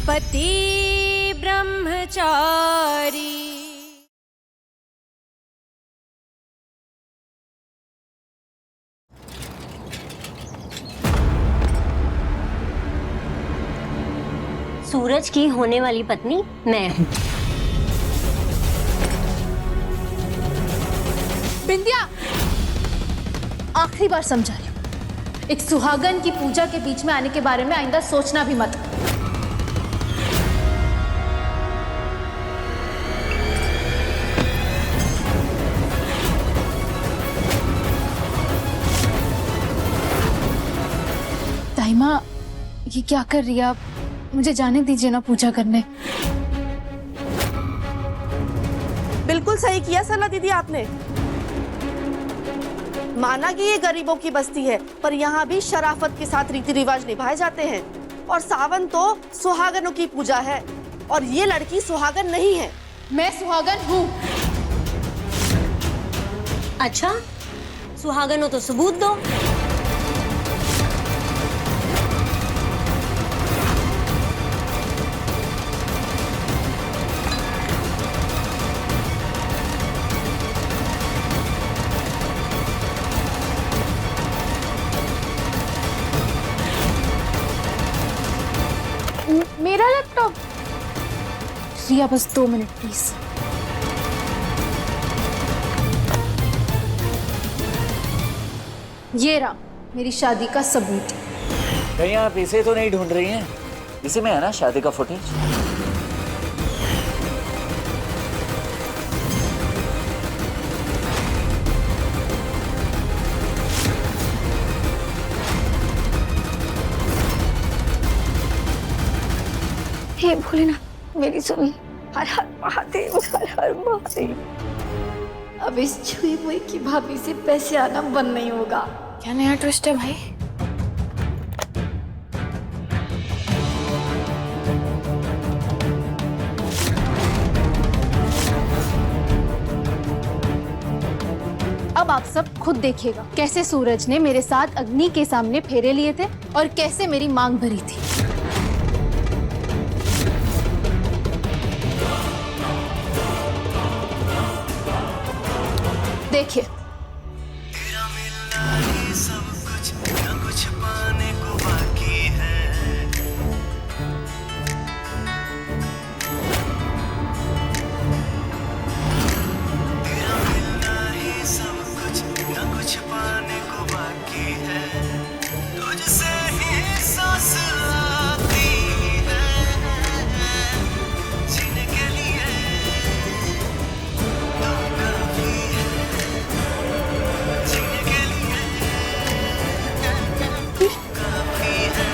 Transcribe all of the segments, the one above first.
पति ब्रह्मचारी। सूरज की होने वाली पत्नी मैं हूँ। बिंदिया, आखिरी बार समझा रही हूँ, एक सुहागन की पूजा के बीच में आने के बारे में आइंदा सोचना भी मत। ताइमा, ये क्या कर रही है आप? मुझे जाने दीजिए ना पूजा करने। बिल्कुल सही किया सना दीदी आपने। माना कि ये गरीबों की बस्ती है, पर यहाँ भी शराफत के साथ रीति रिवाज निभाए जाते हैं। और सावन तो सुहागनों की पूजा है, और ये लड़की सुहागन नहीं है। मैं सुहागन हूँ। अच्छा, सुहागन हो तो सबूत दो। मेरा लैपटॉप। रिया, बस 2 मिनट प्लीज। ये रहा मेरी शादी का सबूत। कहीं आप इसे तो नहीं ढूंढ रही हैं? इसी में है ना शादी का फुटेज? हे भोलेनाथ, मेरी सुनी। हर हर महादेव, हर हर महादेव। अब इस छुई हुई की भाभी से पैसे आना बंद नहीं होगा। क्या नया ट्विस्ट है भाई? अब आप सब खुद देखिएगा कैसे सूरज ने मेरे साथ अग्नि के सामने फेरे लिए थे और कैसे मेरी मांग भरी थी। देखिए, सब कुछ न कुछ पाने को बाकी है। तेरा मिलना ही सब कुछ न कुछ पाने को बाकी है। तुझसे ही सांस आती है जीने के लिए। तू काफी है जीने के लिए। काफी है।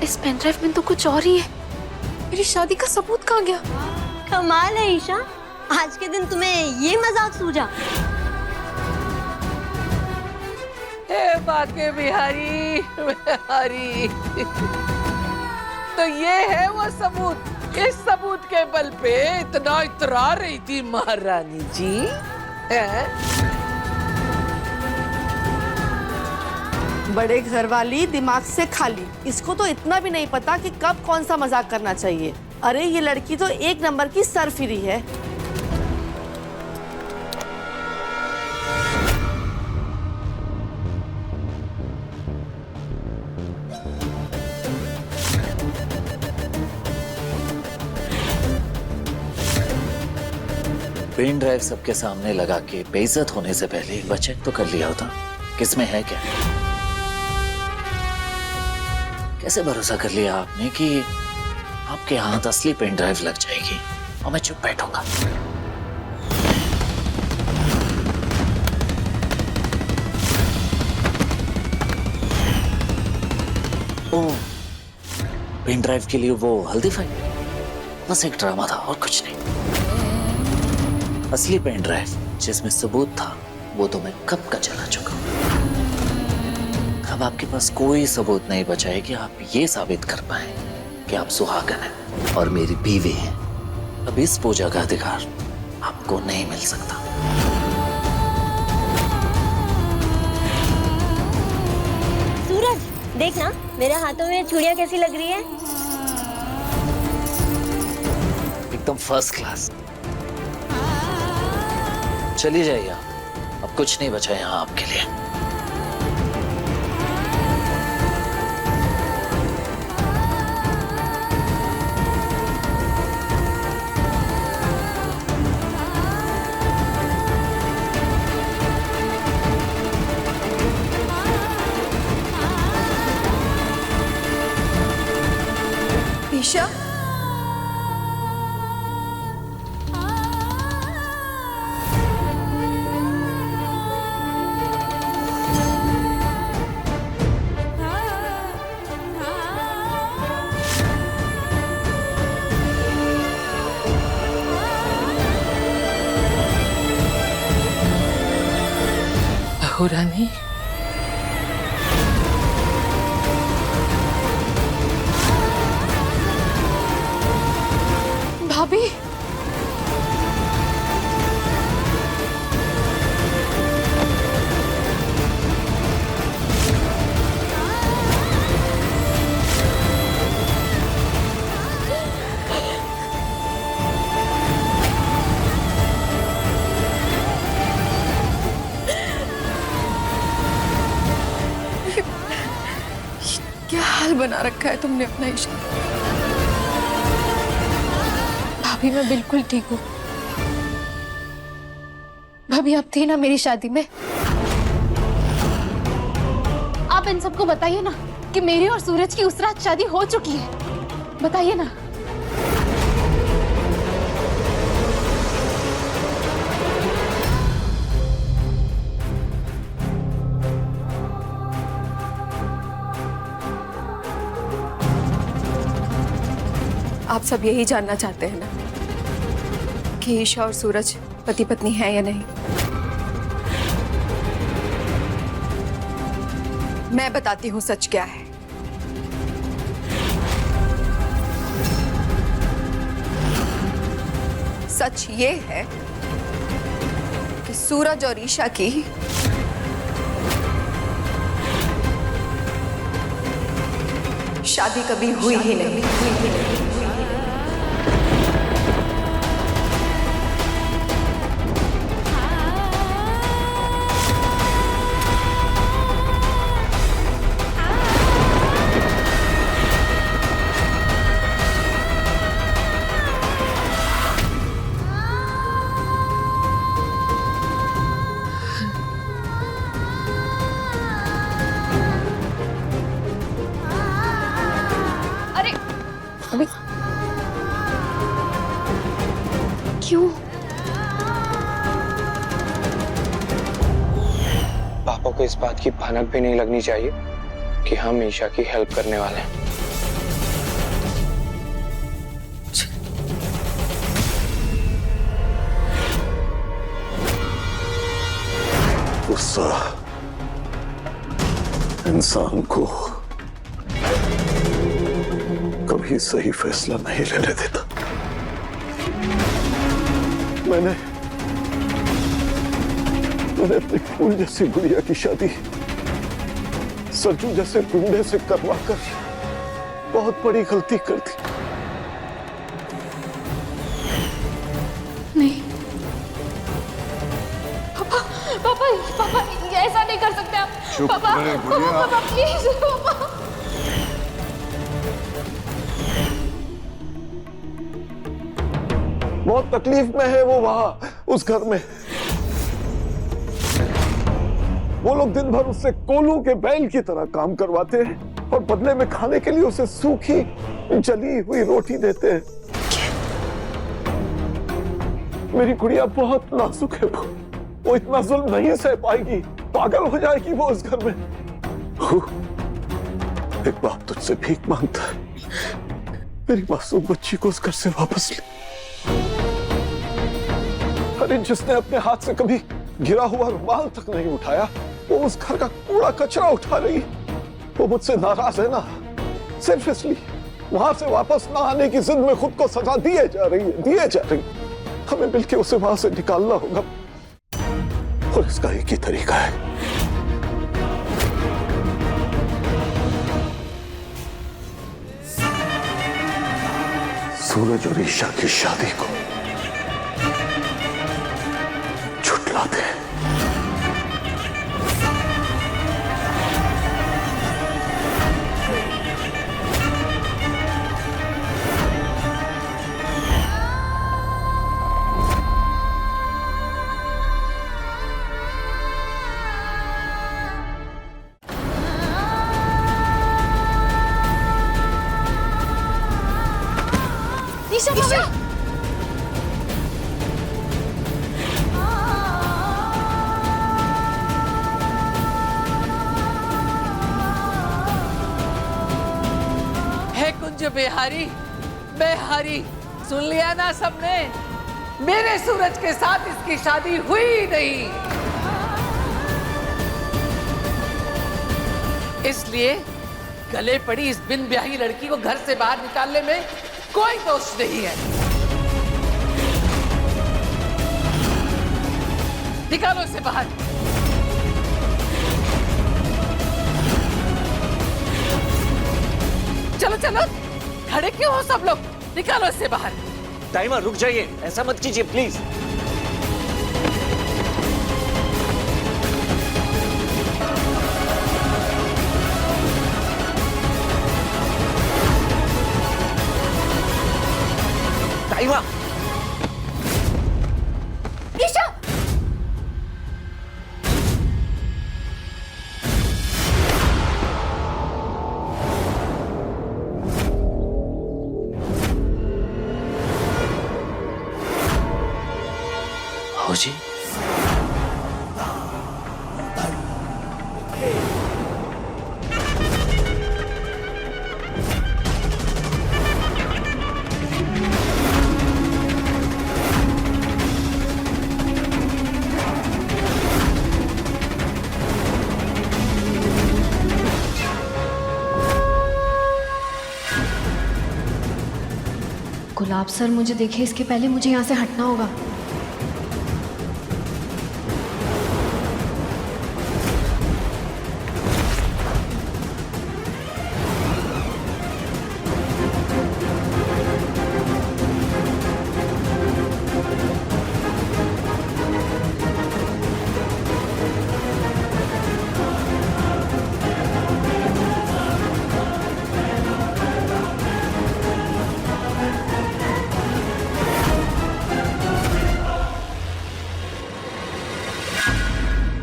इस पेनड्राइव में तो कुछ और ही है। मेरी शादी का सबूत कहाँ गया? कमाल है ईशा, आज के दिन तुम्हें ये मजाक सूझा। हे बाके बिहारी बिहारी। तो ये है वो सबूत। इस सबूत के बल पे इतना इतरा रही थी महारानी जी, है? बड़े घर वाली दिमाग से खाली। इसको तो इतना भी नहीं पता कि कब कौन सा मजाक करना चाहिए। अरे ये लड़की तो 1 नंबर की सरफिरी है। पेन ड्राइव सबके सामने लगा के बेइज्जत होने से पहले एक बार चेक तो कर लिया होता किसमें है क्या। कैसे भरोसा कर लिया आपने कि आपके हाथ असली पेन ड्राइव लग जाएगी और मैं चुप बैठूंगा। ओ, पेन ड्राइव के लिए वो हल्दी फाइल बस एक ड्रामा था और कुछ नहीं। असली पेन ड्राइव जिसमें सबूत था वो तो मैं कब का चला चुका हूं। अब आपके पास कोई सबूत नहीं बचा है कि आप ये साबित कर पाए कि आप सुहागन हैं और मेरी बीवी हैं। अब इस पूजा का अधिकार आपको नहीं मिल सकता। सूरज, देख ना मेरे हाथों में चूड़ियां कैसी लग रही है। एकदम फर्स्ट क्लास। चली जाइए आप, अब कुछ नहीं बचा यहाँ आपके लिए। ईशा, बहू रानी, भाभी, क्या हाल बना रखा है तुमने अपना ईशा। भाभी मैं बिल्कुल ठीक हूँ। भाभी आप थी ना मेरी शादी में। आप इन सबको बताइए ना कि मेरी और सूरज की उस रात शादी हो चुकी है। बताइए ना। आप सब यही जानना चाहते हैं ना कि ईशा और सूरज पति पत्नी हैं या नहीं। मैं बताती हूँ सच क्या है। सच ये है कि सूरज और ईशा की शादी कभी हुई ही नहीं। क्यों? पापा को इस बात की भनक भी नहीं लगनी चाहिए कि हम ईशा की हेल्प करने वाले हैं। गुस्सा इंसान को कभी सही फैसला नहीं लेने देता। मैंने अपनी फूल जैसी गुड़िया की शादी सरजू जैसे गुंडे से करवाकर बहुत बड़ी गलती कर दी। नहीं पापा, पापा, पापा ऐसा नहीं कर सकते आप। चुप पापा, रहे गुड़िया। पापा प्लीज पापा। बहुत तकलीफ में है वो वहां उस घर में। वो लोग दिन भर उससे कोलू के बैल की तरह काम करवाते हैं और बदले में खाने के लिए उसे सूखी जली हुई रोटी देते हैं। मेरी गुड़िया बहुत नाजुक है, वो इतना जुल्म नहीं सह पाएगी, पागल हो जाएगी वो उस घर में। एक बाप तुझसे भीख मांगता है, मेरी मासूम बच्ची को उस घर से वापस ले। अरे जिसने अपने हाथ से कभी गिरा हुआ रुमाल तक नहीं उठाया, वो उस घर का कूड़ा कचरा उठा रही। वो मुझसे नाराज है ना, सिर्फ इसलिए वहां से वापस ना आने की जिद में खुद को सजा दिए जा रही। हमें मिलकर उसे वहां से निकालना होगा और इसका एक ही तरीका है। सूरज और ईशा की शादी को झुठला दे। ईशा भाभी! है कुंज बिहारी, बेहारी, सुन लिया ना सबने? मेरे सूरज के साथ इसकी शादी हुई नहीं, इसलिए गले पड़ी इस बिन ब्याही लड़की को घर से बाहर निकालने में कोई दोष नहीं है। निकालो इसे बाहर। चलो चलो, खड़े क्यों हो सब लोग? निकालो इसे बाहर। ताइमा रुक जाइए, ऐसा मत कीजिए प्लीज। ताइमा! ईशा! हो जी, गुलाब सर मुझे देखे इसके पहले मुझे यहाँ से हटना होगा।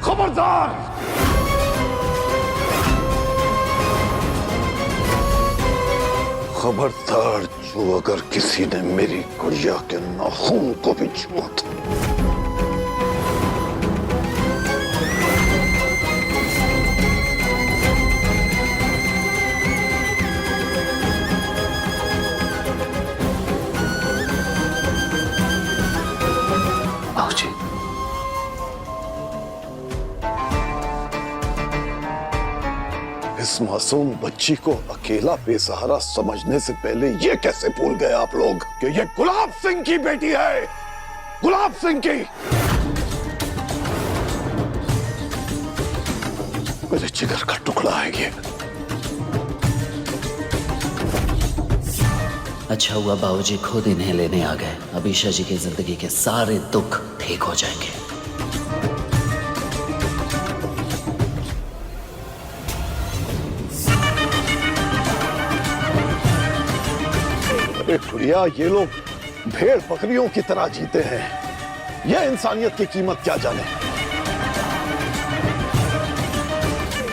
खबरदार! खबरदार, जो अगर किसी ने मेरी गुड़िया के नाखून को भी छुआ था, बाबूजी, इस मासूम बच्ची को अकेला बेसहारा समझने से पहले ये कैसे भूल गए आप लोग कि ये गुलाब सिंह की बेटी है? गुलाब सिंह की! मेरे जिगर का टुकड़ा है ये। अच्छा हुआ बाबूजी खुद इन्हें लेने आ गए। अब ईशा जी की जिंदगी के सारे दुख ठीक हो जाएंगे। अरे गुड़िया, ये लोग भेड़ बकरियों की तरह जीते हैं। ये इंसानियत की कीमत क्या जाने?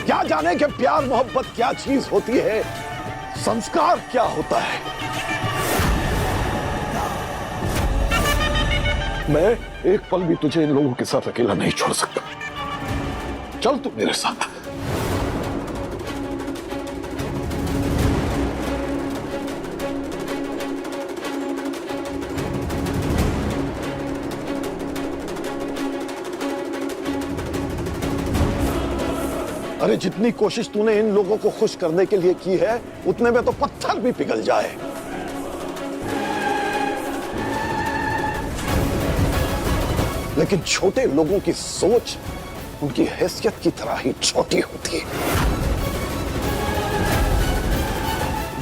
क्या जाने कि प्यार मोहब्बत क्या चीज होती है, संस्कार क्या होता है। मैं एक पल भी तुझे इन लोगों के साथ अकेला नहीं छोड़ सकता। चल तू मेरे साथ। अरे जितनी कोशिश तूने इन लोगों को खुश करने के लिए की है, उतने में तो पत्थर भी पिघल जाए। लेकिन छोटे लोगों की सोच उनकी हैसियत की तरह ही छोटी होती है।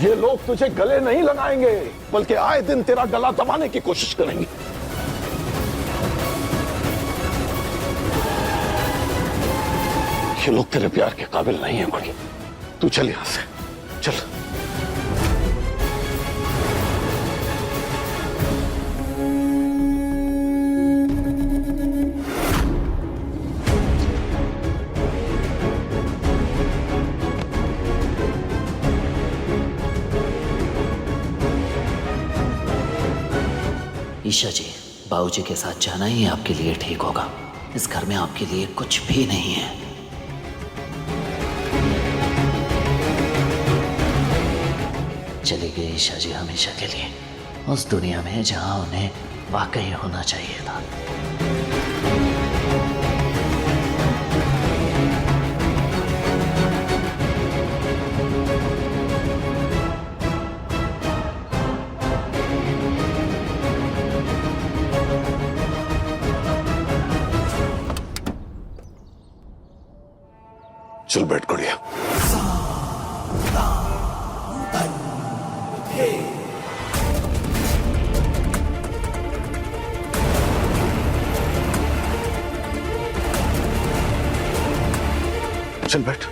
ये लोग तुझे गले नहीं लगाएंगे, बल्कि आए दिन तेरा गला दबाने की कोशिश करेंगे। ये लोग तेरे प्यार के काबिल नहीं है मणि। तू चल यहां से, चल। ईशा जी, बाबूजी के साथ जाना ही आपके लिए ठीक होगा। इस घर में आपके लिए कुछ भी नहीं है। चली गई ईशा जी हमेशा के लिए, उस दुनिया में जहां उन्हें वाकई होना चाहिए था। चल बैठ गुड़िया। चल बैठ।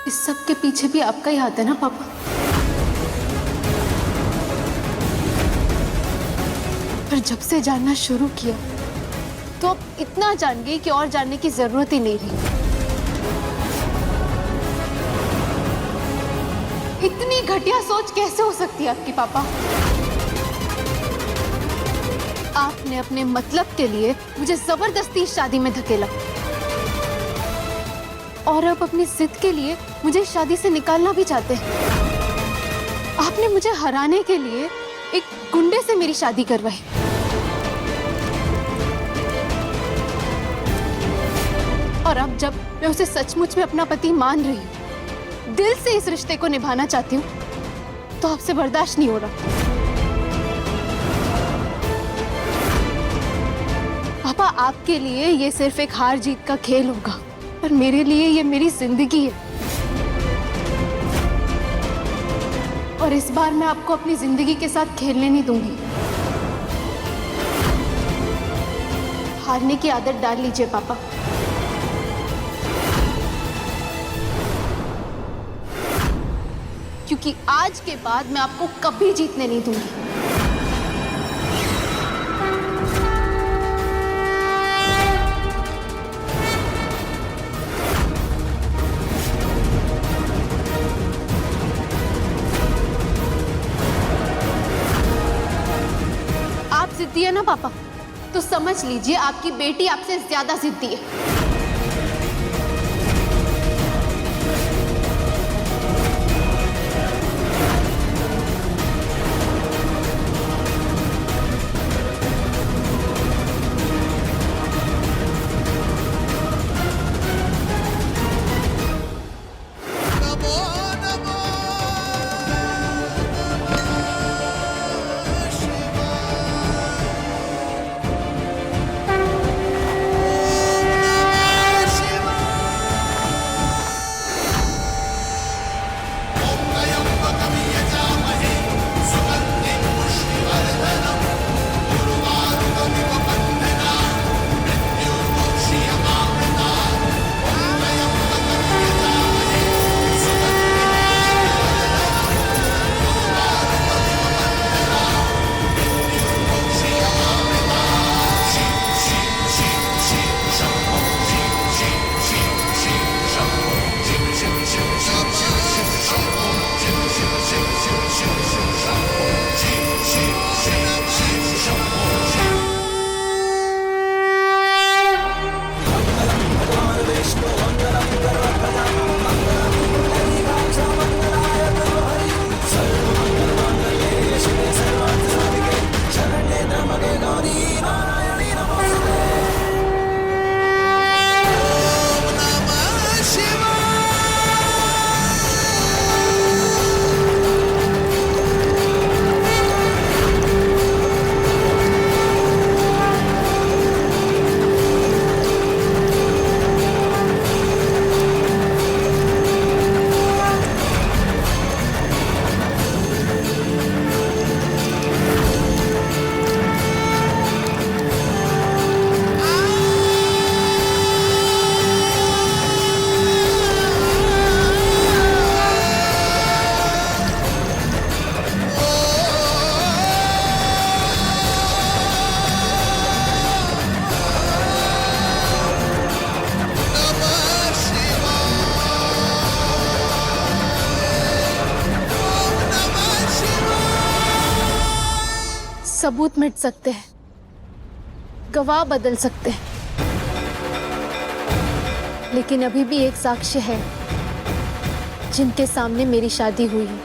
इस सब के पीछे भी आपका ही हाथ है ना पापा? पर जब से जानना शुरू किया तो अब इतना जान गई कि और जानने की जरूरत ही नहीं रही। इतनी घटिया सोच कैसे हो सकती है आपकी पापा? आपने अपने मतलब के लिए मुझे जबरदस्ती इस शादी में धकेला और अब अपनी जिद के लिए मुझे शादी से निकालना भी चाहते हैं। आपने मुझे हराने के लिए एक गुंडे से मेरी शादी करवाई। और अब जब मैं उसे सचमुच में अपना पति मान रही हूँ, दिल से इस रिश्ते को निभाना चाहती हूँ, तो आपसे बर्दाश्त नहीं हो रहा। पापा, आपके लिए ये सिर्फ एक हार जीत का खेल होगा, पर मेरे लिए ये मेरी जिंदगी है। और इस बार मैं आपको अपनी जिंदगी के साथ खेलने नहीं दूंगी। हारने की आदत डाल लीजिए पापा। क्योंकि आज के बाद मैं आपको कभी जीतने नहीं दूंगी। आप जिद्दी है ना पापा, तो समझ लीजिए आपकी बेटी आपसे ज्यादा जिद्दी है। सबूत मिट सकते हैं, गवाह बदल सकते हैं, लेकिन अभी भी एक साक्ष्य है जिनके सामने मेरी शादी हुई है,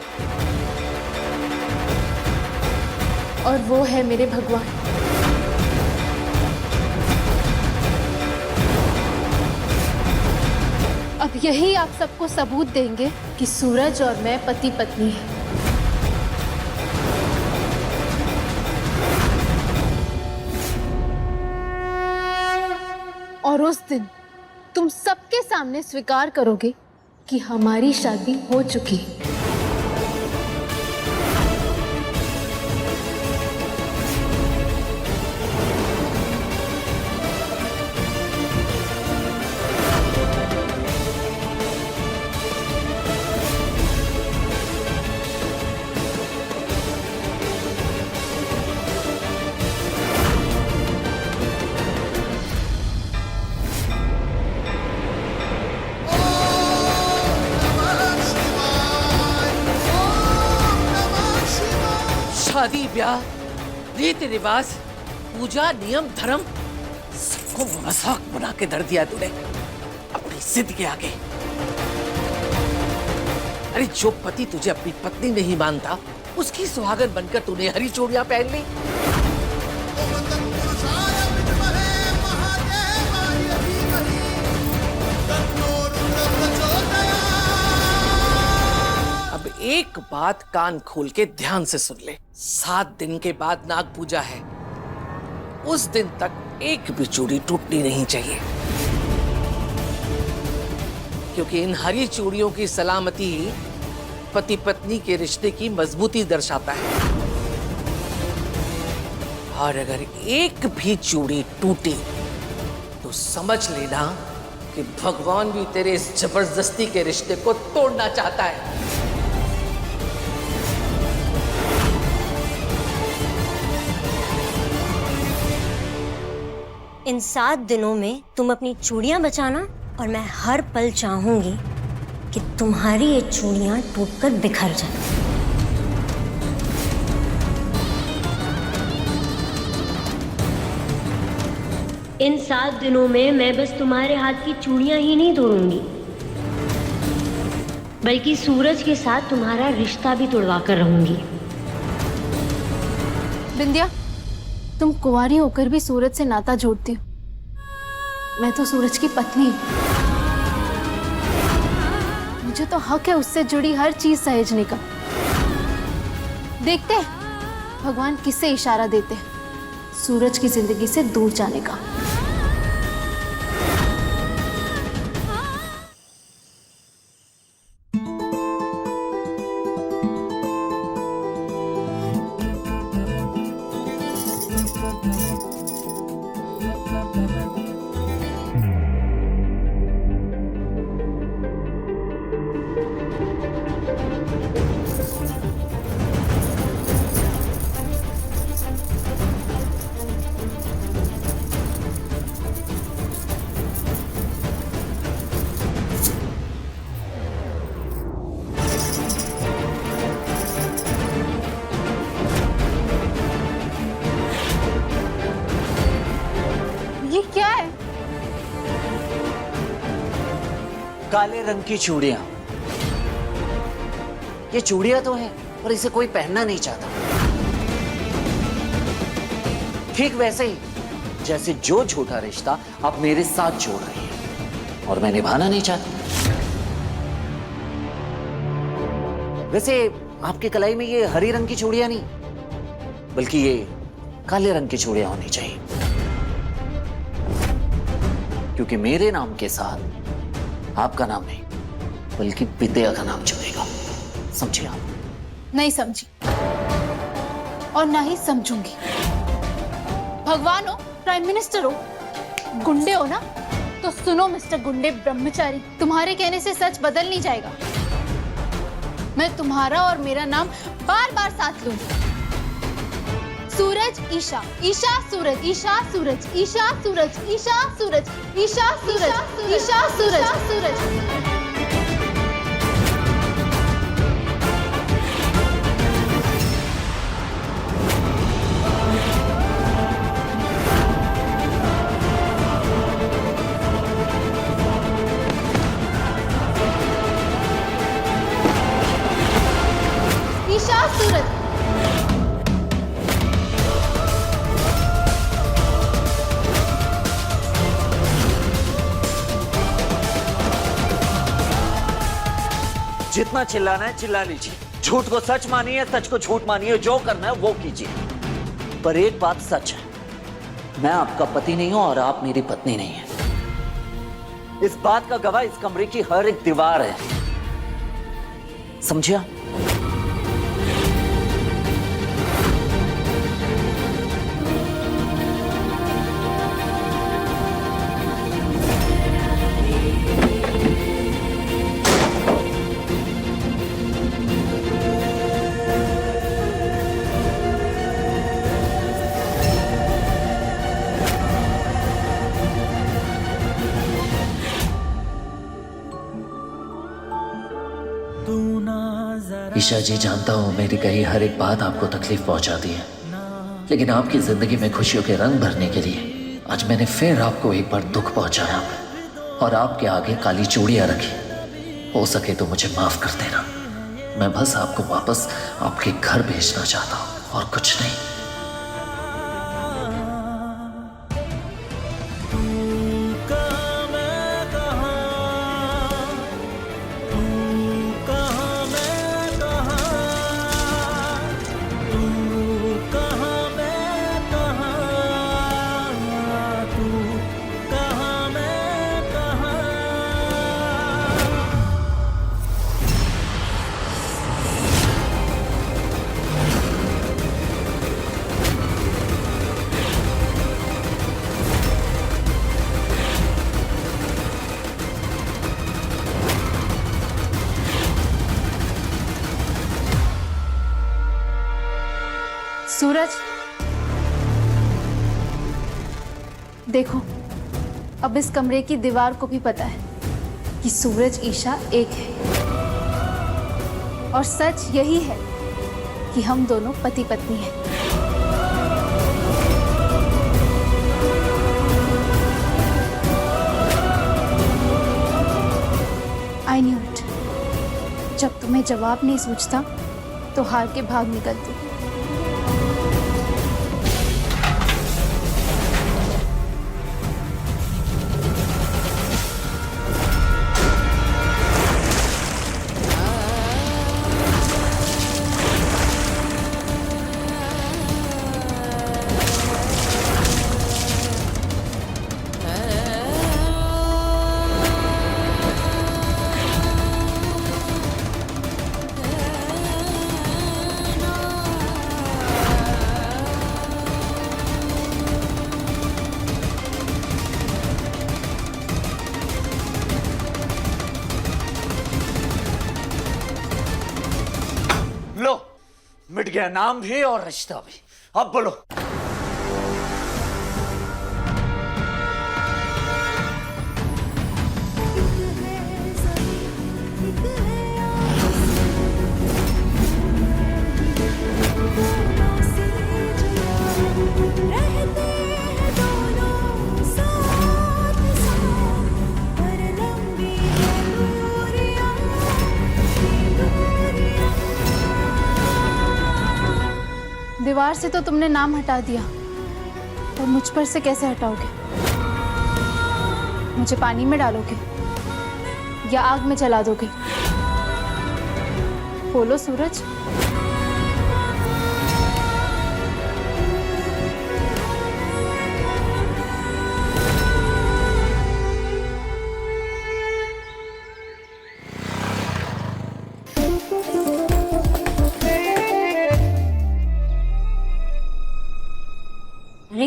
और वो है मेरे भगवान। अब यही आप सबको सबूत देंगे कि सूरज और मैं पति पत्नी हैं। और उस दिन तुम सबके सामने स्वीकार करोगे कि हमारी शादी हो चुकी है। शादी ब्याह रीति रिवाज पूजा नियम धर्म सबको मजाक बना के धर दिया तूने अपनी जिद के आगे। अरे जो पति तुझे अपनी पत्नी नहीं मानता उसकी सुहागन बनकर तूने हरी चूड़ियां पहन ली। अब एक बात कान खोल के ध्यान से सुन ले, 7 दिन के बाद नाग पूजा है, उस दिन तक एक भी चूड़ी टूटनी नहीं चाहिए, क्योंकि इन हरी चूड़ियों की सलामती ही पति पत्नी के रिश्ते की मजबूती दर्शाता है। और अगर एक भी चूड़ी टूटी तो समझ लेना कि भगवान भी तेरे इस जबरदस्ती के रिश्ते को तोड़ना चाहता है। इन 7 दिनों में तुम अपनी चूड़ियां बचाना, और मैं हर पल चाहूंगी कि तुम्हारी ये चूड़ियां टूटकर बिखर जाए। इन 7 दिनों में मैं बस तुम्हारे हाथ की चूड़ियां ही नहीं तोड़ूंगी, बल्कि सूरज के साथ तुम्हारा रिश्ता भी तोड़वा कर रहूंगी। बिंदिया, तुम कुंवारी होकर भी सूरज से नाता जोड़ती हो। मैं तो सूरज की पत्नी हूँ, मुझे तो हक है उससे जुड़ी हर चीज सहेजने का। देखते हैं भगवान किससे इशारा देते हैं सूरज की जिंदगी से दूर जाने का। ये क्या है? काले रंग की चूड़ियां। ये चूड़ियां तो हैं, पर इसे कोई पहनना नहीं चाहता। ठीक वैसे ही जैसे जो झूठा रिश्ता आप मेरे साथ जोड़ रही हैं और मैं निभाना नहीं चाहती। वैसे आपके कलाई में ये हरी रंग की चूड़ियां नहीं, बल्कि ये काले रंग की चूड़ियां होनी चाहिए, क्योंकि मेरे नाम के साथ आपका नाम नहीं बल्कि विद्या का नाम जुड़ेगा। समझिए आप? नहीं समझी और ना ही समझूंगी। भगवान हो, प्राइम मिनिस्टर हो, गुंडे हो ना, तो सुनो मिस्टर गुंडे ब्रह्मचारी, तुम्हारे कहने से सच बदल नहीं जाएगा। मैं तुम्हारा और मेरा नाम बार बार साथ लूंगी। सूरज ईशा, ईशा सूरज, ईशा सूरज, ईशा सूरज, ईशा सूरज, ईशा सूरज, ईशा सूरज, सूरज। जितना चिल्लाना है चिल्ला लीजिए, झूठ को सच मानिए, सच को झूठ मानिए, जो करना है वो कीजिए। पर एक बात सच है, मैं आपका पति नहीं हूं और आप मेरी पत्नी नहीं है। इस बात का गवाह इस कमरे की हर एक दीवार है, समझिया? ईशा जी, जानता हूं मेरी कही हर एक बात आपको तकलीफ पहुंचाती है, लेकिन आपकी जिंदगी में खुशियों के रंग भरने के लिए आज मैंने फिर आपको एक बार दुख पहुंचाया और आपके आगे काली चूड़ियां रखी। हो सके तो मुझे माफ कर देना। मैं बस आपको वापस आपके घर भेजना चाहता हूं और कुछ नहीं। सूरज, देखो, अब इस कमरे की दीवार को भी पता है कि सूरज ईशा एक है और सच यही है कि हम दोनों पति पत्नी हैं। I knew it. जब तुम्हें जवाब नहीं सूझता तो हार के भाग निकलती। लो, मिट गया नाम भी और रिश्ता भी। अब बोलो। दीवार से तो तुमने नाम हटा दिया, और मुझ पर से कैसे हटाओगे? मुझे पानी में डालोगे या आग में जला दोगे? बोलो सूरज। अरे,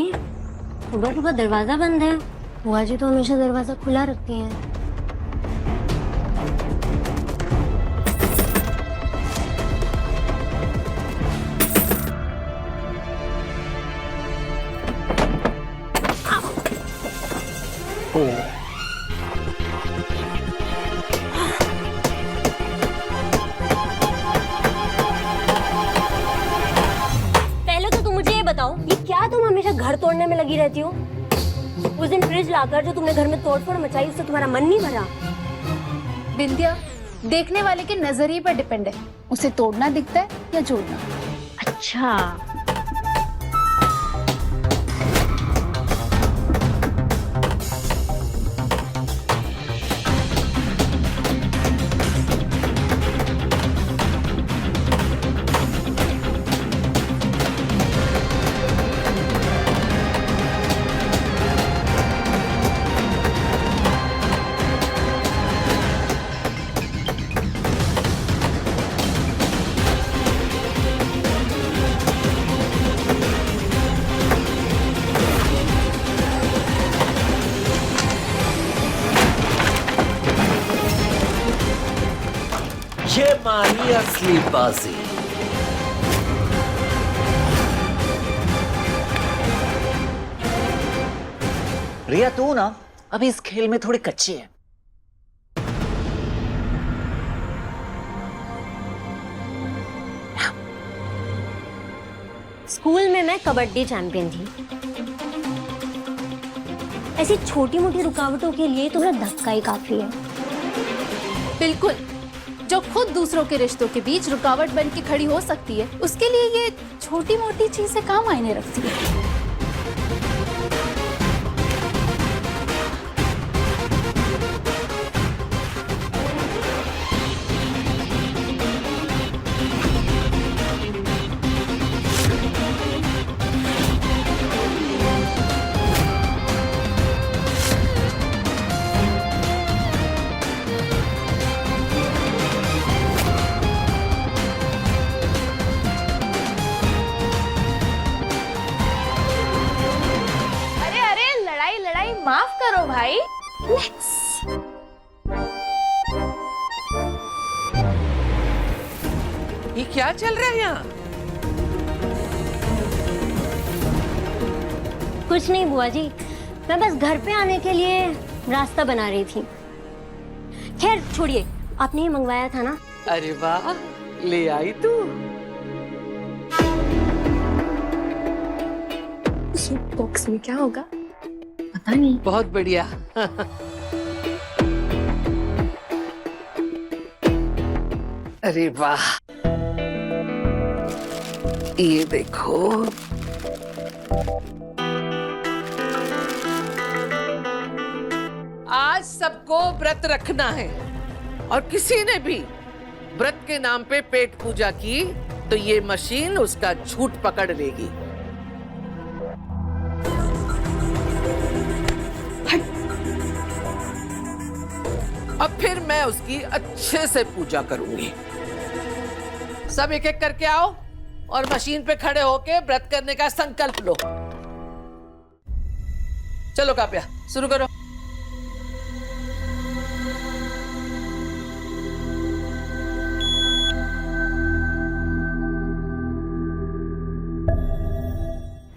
सुबह सुबह दरवाजा बंद है। बुआ जी तो हमेशा दरवाजा खुला रखती हैं। पहले तो तुम मुझे ये बताओ, ये क्या तुम हमेशा घर तोड़ने में लगी रहती हो? उस दिन फ्रिज लाकर जो तुमने घर में तोड़फोड़ मचाई, उससे तुम्हारा मन नहीं भरा? बिंदिया, देखने वाले के नजरिए पर डिपेंड है, उसे तोड़ना दिखता है या जोड़ना। अच्छा, हमारी असली बाजी। रिया तू ना अभी इस खेल में थोड़ी कच्ची है। स्कूल में मैं कबड्डी चैंपियन थी। ऐसी छोटी मोटी रुकावटों के लिए तो मेरा धक्का ही काफी है। बिल्कुल, जो खुद दूसरों के रिश्तों के बीच रुकावट बन के खड़ी हो सकती है, उसके लिए ये छोटी मोटी चीजें काम आने रखती है। माफ करो भाई। ये क्या चल रहा है यहाँ? कुछ नहीं बुआ जी, मैं बस घर पे आने के लिए रास्ता बना रही थी। खैर छोड़िए, आपने ही मंगवाया था ना। अरे वाह, ले आई तू। इस बॉक्स में क्या होगा पता नहीं। बहुत बढ़िया। अरे वाह, ये देखो। आज सबको व्रत रखना है और किसी ने भी व्रत के नाम पे पेट पूजा की तो ये मशीन उसका झूठ पकड़ लेगी। अब फिर मैं उसकी अच्छे से पूजा करूंगी। सब एक एक करके आओ और मशीन पे खड़े होके व्रत करने का संकल्प लो। चलो काव्या, शुरू करो।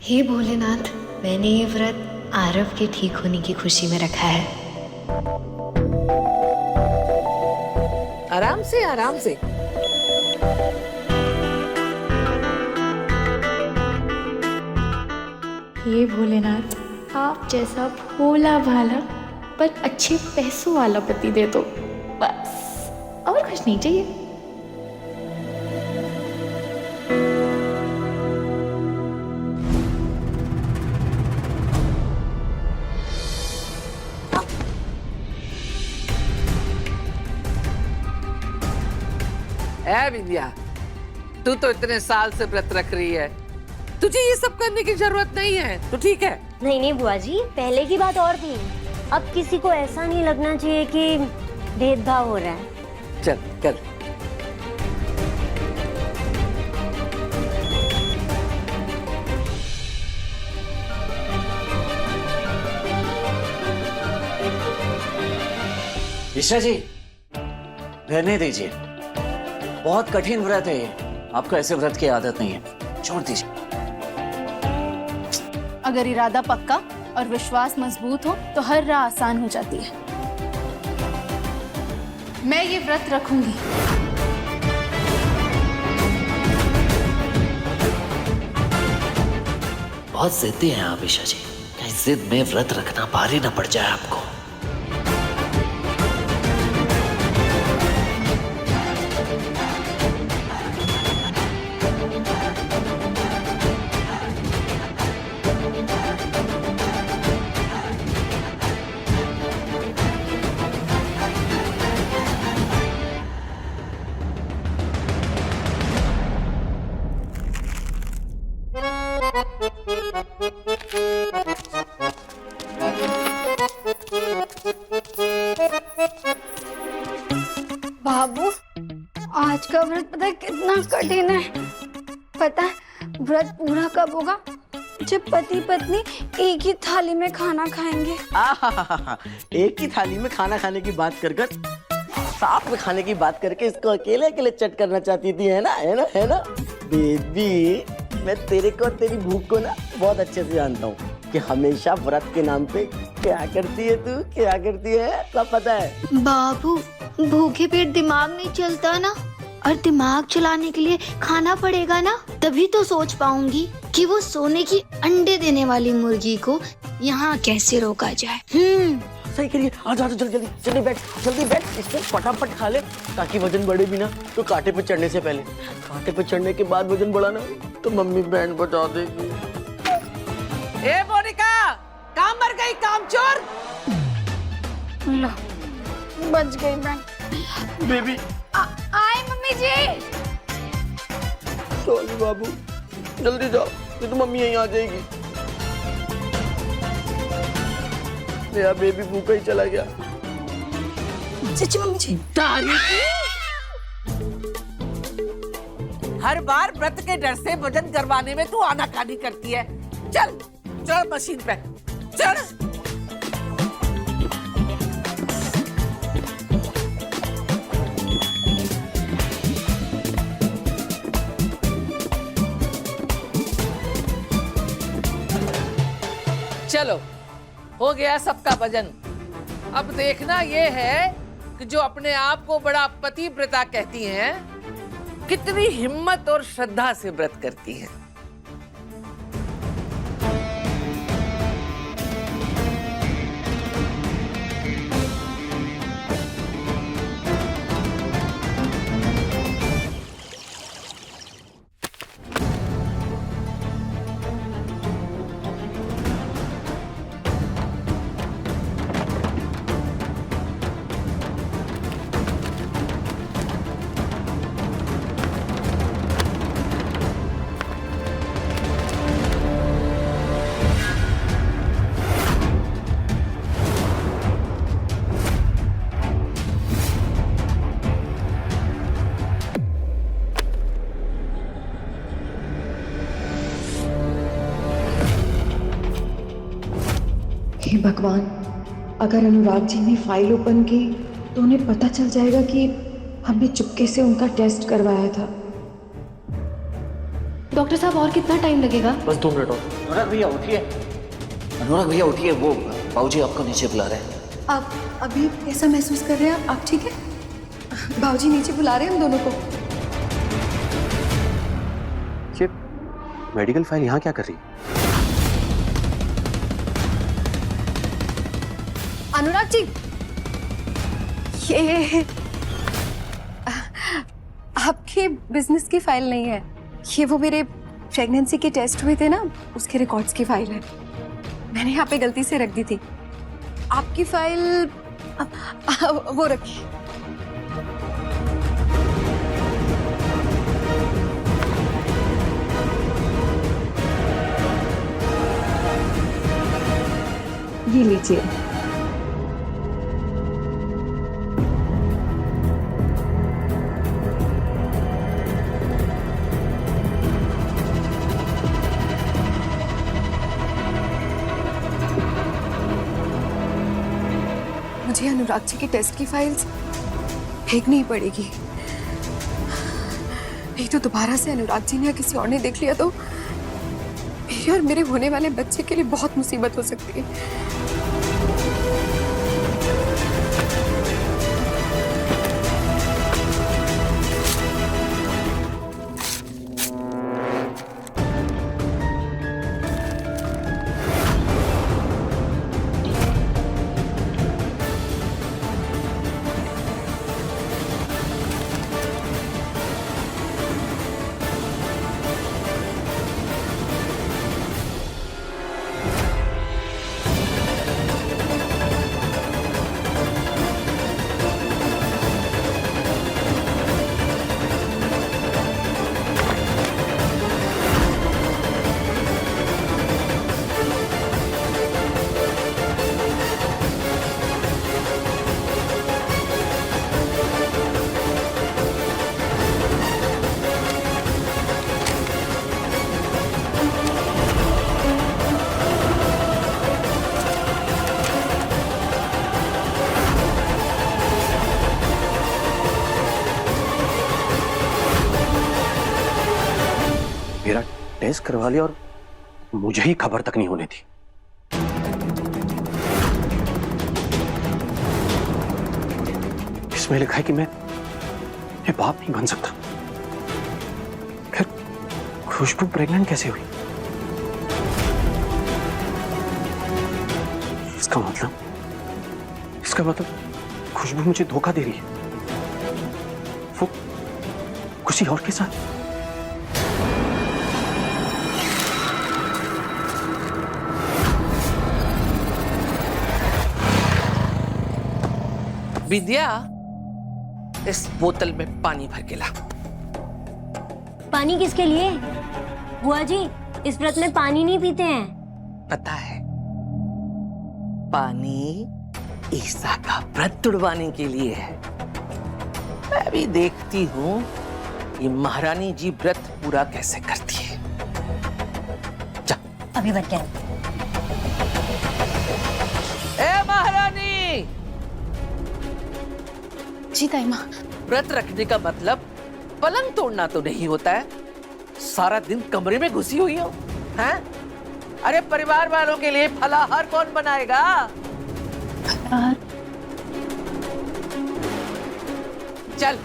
हे भोलेनाथ, मैंने ये व्रत आरव के ठीक होने की खुशी में रखा है। आराम से, आराम से। हे भोलेनाथ, आप जैसा भोला भाला पर अच्छे पैसों वाला पति दे दो, बस और कुछ नहीं चाहिए। ऐ विद्या, तू तो इतने साल से व्रत रख रही है, तुझे ये सब करने की जरूरत नहीं है। तो ठीक है। नहीं नहीं बुआ जी, पहले की बात और थी। अब किसी को ऐसा नहीं लगना चाहिए कि भेदभाव हो रहा है। चल कर। ईशा जी, रहने दीजिए। बहुत कठिन व्रत है ये, आपको ऐसे व्रत की आदत नहीं है, छोड़ दीजिए। अगर इरादा पक्का और विश्वास मजबूत हो तो हर राह आसान हो जाती है। मैं ये व्रत रखूंगी। बहुत जिद्दी हैं आप ईशा जी, कहीं जिद में व्रत रखना भारी ना पड़ जाए आपको। बाबू, आज का व्रत पता है कितना कठिन है? पता है व्रत पूरा कब होगा? जब पति पत्नी एक ही थाली में खाना खाएंगे। आहा, एक ही थाली में खाना खाने की बात कर साथ में खाने की बात करके इसको अकेले अकेले चट करना चाहती थी, है ना, है ना, है ना? बेबी, मैं तेरे को और तेरी भूख को ना बहुत अच्छे से जानता हूँ कि हमेशा व्रत के नाम पे क्या करती है तू, क्या करती है, सब पता है। बाबू, भूखे पेट दिमाग नहीं चलता ना, और दिमाग चलाने के लिए खाना पड़ेगा ना, तभी तो सोच पाऊंगी कि वो सोने की अंडे देने वाली मुर्गी को यहाँ कैसे रोका जाए। सही करिए, आ जा जल्दी जल्दी, जल्दी बैठ, इसको फटाफट खा ले ताकि वजन बढ़े भी ना। तो कांटे पे चढ़ने से पहले, कांटे पे चढ़ने के बाद वजन बढ़ाना तो मम्मी बैंड बजा देगी। ए मोनिका, काम मर गई, काम चोर। बच गई मैं। बेबी, आए मम्मी जी। सॉरी बाबू, जल्दी जाओ, नहीं तो मम्मी यहीं आ जाएगी। मेरा बेबी भूखा ही चला गया। सच्ची मम्मी जी। हर बार व्रत के डर से वजन करवाने में तू आनाकानी करती है। चल चढ़ मशीन पे, चढ़। चलो, हो गया सबका वजन। अब देखना ये है कि जो अपने आप को बड़ा पतिव्रता कहती हैं, कितनी हिम्मत और श्रद्धा से व्रत करती हैं। हे भगवान, अगर अनुराग जी ने फाइल ओपन की तो उन्हें पता चल जाएगा कि हमने चुपके से उनका टेस्ट करवाया था। डॉक्टर साहब, और कितना टाइम लगेगा? बस 2 मिनट और। अनुराग भैया उठिए, अनुराग भैया उठिए, वो बाबूजी आपको नीचे बुला रहे हैं। आप अभी कैसा महसूस कर रहे हैं? आप ठीक है? बाबूजी नीचे बुला रहे हैं हम दोनों को। मेडिकल फाइल यहाँ क्या कर रही है? अनुराग जी, ये आपके बिजनेस की फाइल नहीं है, ये वो मेरे प्रेगनेंसी के टेस्ट हुए थे ना, उसके रिकॉर्ड्स की फाइल है। मैंने यहाँ पे गलती से रख दी थी। आपकी फाइल वो रखिए। ये लीजिए। मुझे अनुराग जी के टेस्ट की फाइल्स फेंकनी ही पड़ेगी, नहीं तो दोबारा से अनुराग जी ने या किसी और ने देख लिया तो मेरे और मेरे होने वाले बच्चे के लिए बहुत मुसीबत हो सकती है। टेस्ट करवा लिया और मुझे ही खबर तक नहीं होने दी। इसमें लिखा है कि मैं बाप नहीं बन सकता। फिर खुशबू प्रेग्नेंट कैसे हुई? इसका मतलब खुशबू मुझे धोखा दे रही है, वो किसी और के साथ। विद्या, इस बोतल में पानी भर के ला। पानी किसके लिए? बुआ जी, इस व्रत में पानी नहीं पीते हैं। पता है, पानी ईसा का व्रत तुड़वाने के लिए है। मैं भी देखती हूँ ये महारानी जी व्रत पूरा कैसे करती है। जा अभी भर के। ए महारानी! जी ताई माँ। व्रत रखने का मतलब पलंग तोड़ना तो नहीं होता है। सारा दिन कमरे में घुसी हुई हो, हैं? अरे परिवार वालों के लिए फलाहार कौन बनाएगा? चल।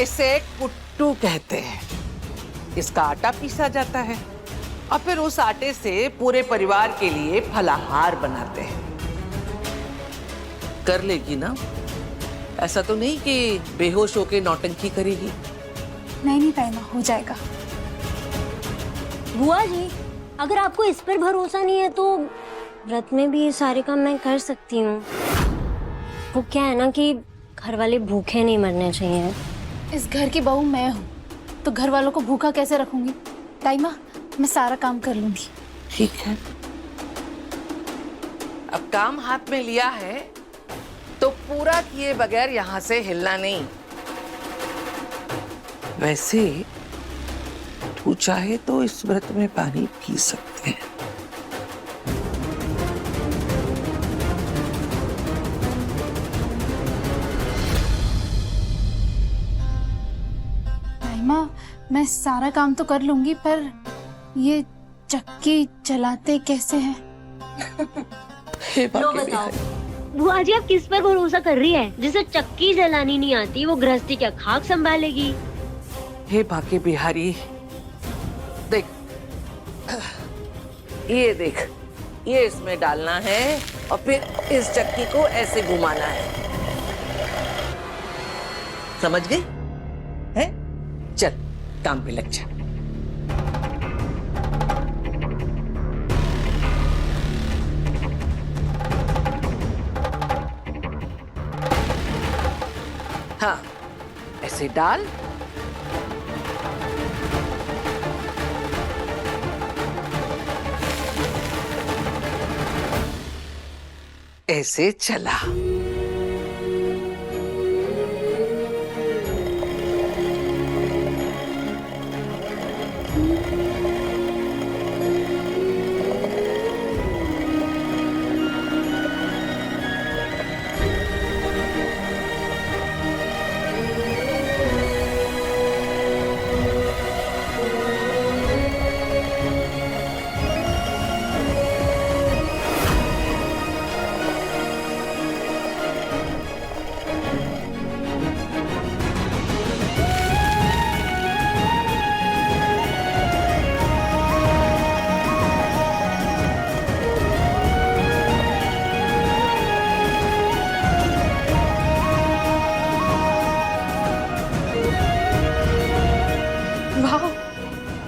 इसे कुट्टू कहते हैं। इसका आटा पीसा जाता है और फिर उस आटे से पूरे परिवार के लिए फलाहार बनाते हैं। कर लेगी ना? ऐसा तो नहीं कि बेहोश होके नौटंकी करेगी। नहीं ताई माँ, हो जाएगा। बुआ जी, अगर आपको इस पर भरोसा नहीं है तो व्रत में भी ये सारे काम मैं कर सकती हूँ। वो क्या है ना कि घर वाले भूखे नहीं मरने चाहिए। इस घर की बहू मैं हूँ, तो घर वालों को भूखा कैसे रखूंगी? ताई माँ, मैं सारा काम कर लूंगी। ठीक है, अब काम हाथ में लिया है तो पूरा किए बगैर यहां से हिलना नहीं। वैसे तू चाहे तो इस व्रत में पानी पी सकते हैं। ताई माँ, मैं सारा काम तो कर लूंगी, पर ये चक्की चलाते कैसे हैं? लो बताओ बुआ जी, आप किस पर भरोसा कर रही है? जिसे चक्की जलानी नहीं आती वो गृहस्थी क्या खाक संभालेगी? हे बाके बिहारी, देख, ये देख, ये इसमें डालना है और फिर इस चक्की को ऐसे घुमाना है। समझ गई? है? चल काम पे लग जा। हाँ, ऐसे डाल। ऐसे चला।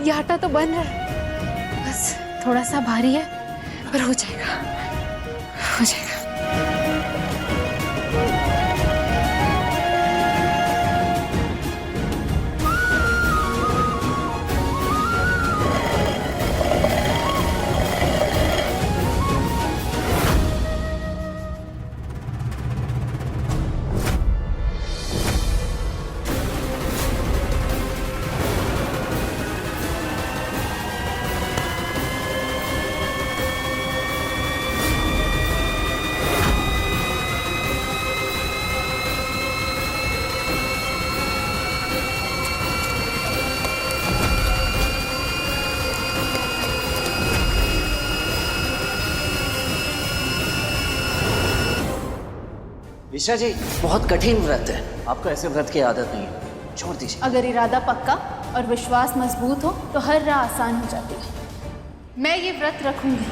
ये आटा तो बन रहा है, बस थोड़ा सा भारी है, पर हो जाएगा, हो जाएगा। ईशा जी, बहुत कठिन व्रत है, आपको ऐसे व्रत की आदत नहीं है, छोड़ दीजिए। अगर इरादा पक्का और विश्वास मजबूत हो तो हर राह आसान हो जाती है। मैं ये व्रत रखूंगी।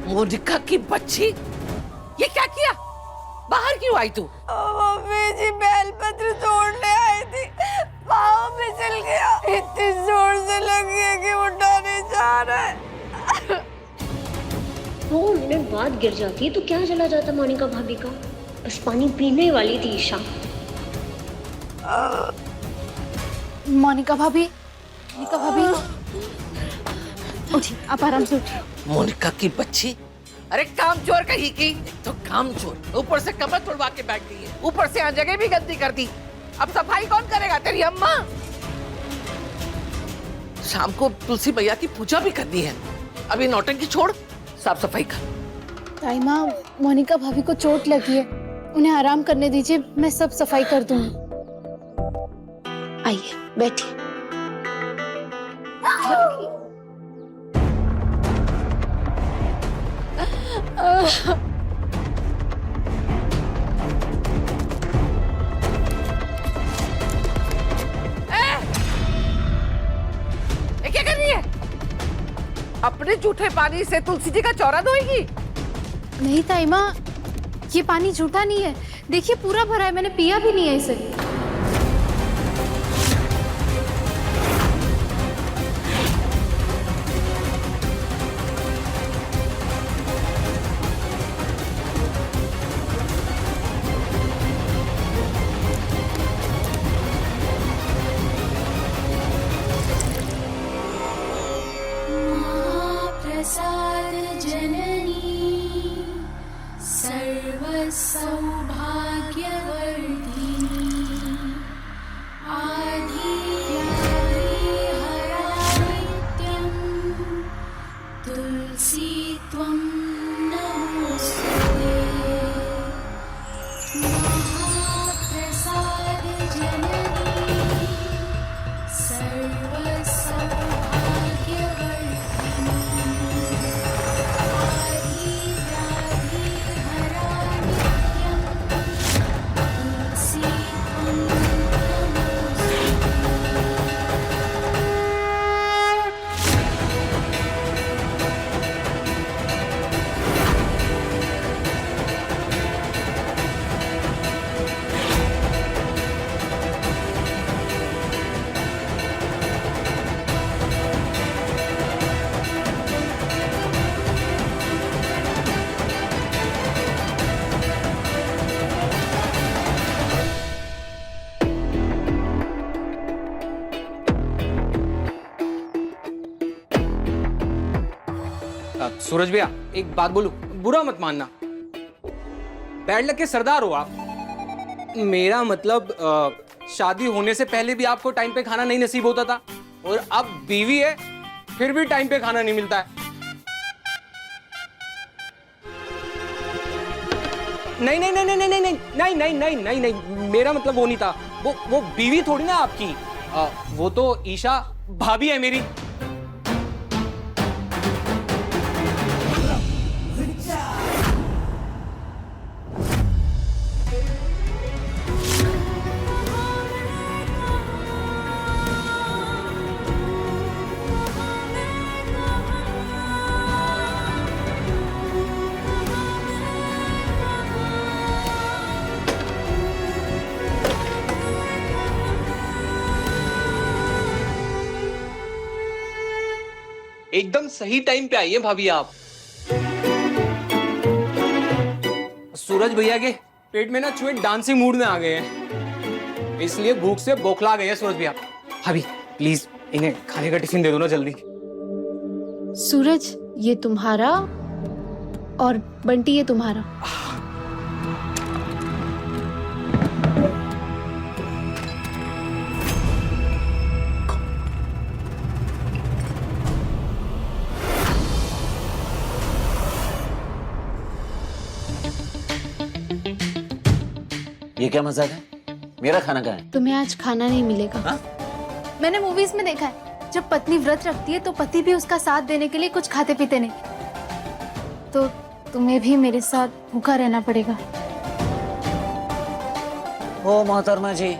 मोनिका की बच्ची, ये क्या किया? बाहर क्यों आई तू? मम्मी जी बेलपत्र तोड़ने आई थी, पाँव फिसल गया, इतनी जोर से लगी है कि उठा नहीं जा रहा है। 2 मिनट बाद गिर जाती तो क्या चला जाता मोनिका भाभी का? बस पानी पीने वाली थी ईशा। मोनिका भाभी, उठिए, आप आराम से उठिए। मोनिका की बच्ची, अरे कामचोर कहीं की, एक तो कामचोर, ऊपर से कमर तोड़वा के बैठ गई है, ऊपर से यहाँ जगह भी गंदी कर दी। अब सफाई कौन करेगा? तेरी अम्मा। शाम को तुलसी मैया की पूजा भी करनी है, अभी नौटंकी छोड़, साफ सफाई कर। ताई माँ, मोनिका भाभी को चोट लगी है, उन्हें आराम करने दीजिए, मैं सब सफाई कर दूंगी। आइए बैठिए। क्या कर रही है? अपने जूठे पानी से तुलसी जी का चौरा धोएगी? नहीं ताई माँ, ये पानी झूठा नहीं है, देखिए पूरा भरा है, मैंने पिया भी नहीं है इसे। प्रसाद जननी सर्व सौभाग्यवर्धिनी आदि हरा नित्यं तुलसी त्वं नमोस्तुते। महाप्रसाद जननी सर्व सूरज भैया, एक बात बोलूं, बुरा मत मानना, बैड लक के सरदार हो आप। मेरा मतलब शादी होने से पहले भी आपको टाइम पे खाना नहीं नसीब होता था, और अब बीवी है फिर भी टाइम पे खाना नहीं मिलता है। नहीं नहीं नहीं नहीं नहीं नहीं नहीं नहीं नहीं नहीं नहीं नहीं, मेरा मतलब वो नहीं था, वो बीवी थोड़ी ना आपकी, वो तो ईशा भाभी है मेरी। एकदम सही टाइम पे आई है भाभी आप। सूरज भैया के पेट में ना चूहे डांसिंग मूड में आ गए हैं, इसलिए भूख से बौखला गए हैं सूरज भैया। भाभी प्लीज इन्हें खाने का टिफिन दे दो ना जल्दी। सूरज, ये तुम्हारा, और बंटी ये तुम्हारा। ये क्या मजाक है? मेरा खाना कहाँ है? तुम्हें आज खाना नहीं मिलेगा। हाँ? मैंने मूवीज में देखा है, जब पत्नी व्रत रखती है तो पति भी उसका साथ देने के लिए कुछ खाते पीते नहीं, तो तुम्हें भी मेरे साथ भूखा रहना पड़ेगा। ओ मोहतरमा जी,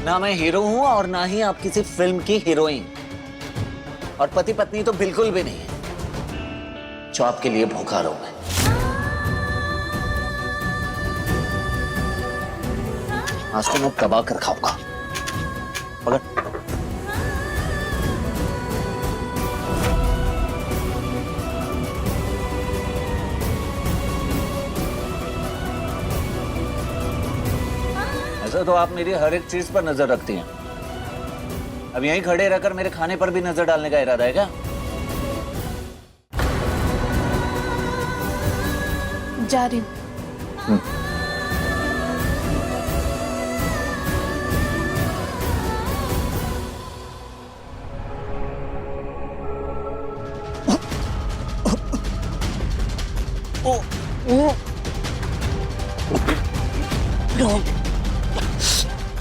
ना मैं हीरो हूँ और ना ही आप किसी फिल्म की हीरोइन, और पति पत्नी तो बिल्कुल भी नहीं है जो आपके लिए भूखा रहूं मैं। आज तो मैं दबा कर खाऊंगा। पकड़। ऐसा तो आप मेरी हर एक चीज पर नजर रखती हैं। अब यहीं खड़े रहकर मेरे खाने पर भी नजर डालने का इरादा है क्या? जा रही हूँ।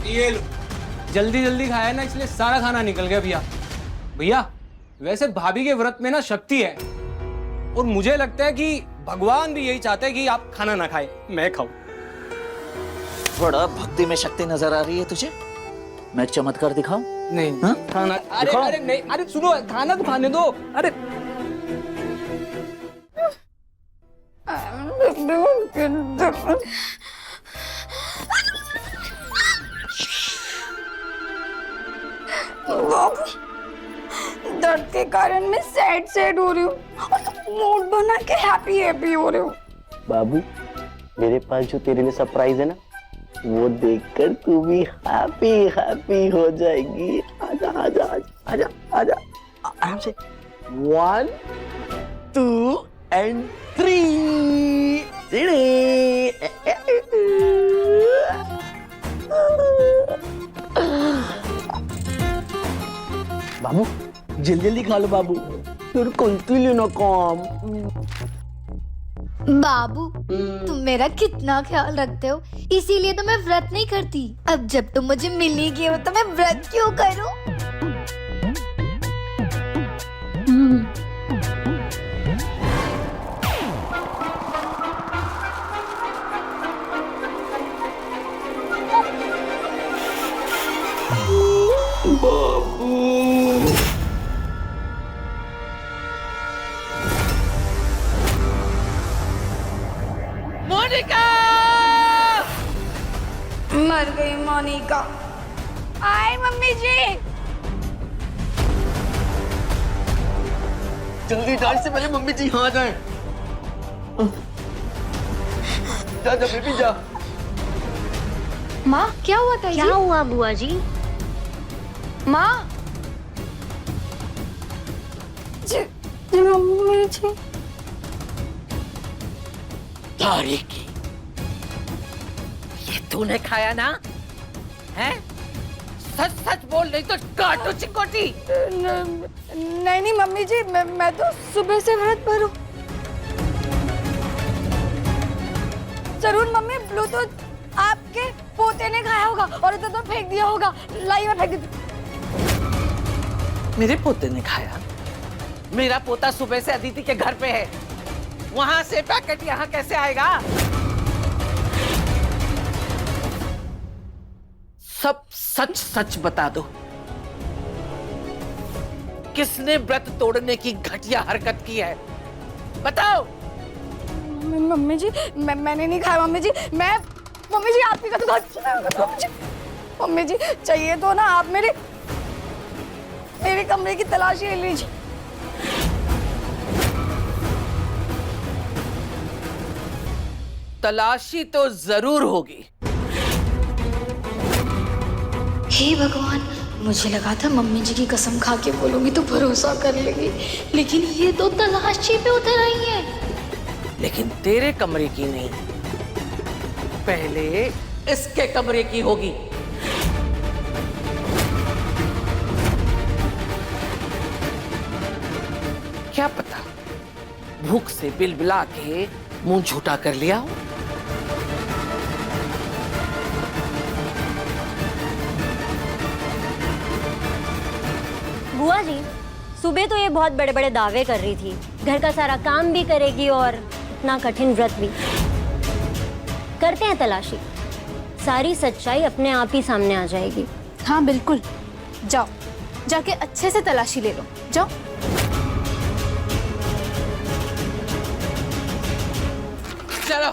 ये लो, जल्दी जल्दी खाया ना इसलिए सारा खाना निकल गया भैया। भैया वैसे भाभी के व्रत में ना शक्ति है, और मुझे लगता है कि भगवान भी यही चाहते हैं कि आप खाना ना खाए, मैं खाऊं। बड़ा भक्ति में शक्ति नजर आ रही है तुझे। मैं एक चमत्कार दिखाऊं? नहीं हाँ? खाना, अरे दिखाओ। अरे नहीं, अरे सुनो, खाना तो खाने दो। अरे दर्द के कारण मैं सैड हो रही हूँ, मूड बना के हैप्पी हो रही हूँ। बाबू, मेरे पास जो तेरे लिए सरप्राइज है ना, वो देखकर तू भी हैप्पी हो जाएगी। आजा आजा आजा आजा आजा, आराम से। 1 2 and 3 बाबू, जल्दी जल्दी खा लो बाबू, फिर कंटिन्यू ना काम। बाबू, तुम मेरा कितना ख्याल रखते हो, इसीलिए तो मैं व्रत नहीं करती। अब जब तुम मुझे मिल ही गए हो तो मैं व्रत क्यों करूं? मोनिका! मर गई मोनिका। आए मम्मी जी। जल्दी डांस से पहले मम्मी जी यहाँ जाए। जा जा बेबी जा। माँ, क्या हुआ ताई जी? क्या हुआ बुआ जी? माँ, जी मम्मी जी। तारीकी, ये तूने खाया ना? हैं? सच सच बोल, नहीं तो काटू चिकोटी। नहीं मम्मी जी, मैं तो सुबह से व्रत पर हूँ। जरूर मम्मी, ब्लूटूथ आपके पोते ने खाया होगा और इधर तो फेंक दिया होगा। लाइए मैं फेंक देती। मेरे पोते ने खाया? मेरा पोता सुबह से अदिति के घर पे है, वहां से पैकेट यहाँ कैसे आएगा? सब सच सच बता दो, किसने व्रत तोड़ने की घटिया हरकत की है? बताओ। मम्मी जी, मैंने नहीं खाया मम्मी जी। मम्मी जी आपकी कसम। मम्मी जी चाहिए तो ना आप मेरे कमरे की तलाशी ले लीजिए। तलाशी तो जरूर होगी। हे भगवान, मुझे लगा था मम्मी जी की कसम खा के बोलूंगी तो भरोसा कर लेगी, लेकिन ये तो तलाशी पे उतर आई है। लेकिन तेरे कमरे की नहीं, पहले इसके कमरे की होगी। क्या पता भूख से बिलबिला के मुंह झूठा कर लिया हो। बुआ जी, सुबह तो ये बहुत बड़े बड़े दावे कर रही थी, घर का सारा काम भी करेगी और इतना कठिन व्रत भी। करते हैं तलाशी, सारी सच्चाई अपने आप ही सामने आ जाएगी। हाँ बिल्कुल, जाओ जाके अच्छे से तलाशी ले लो, जाओ। चलो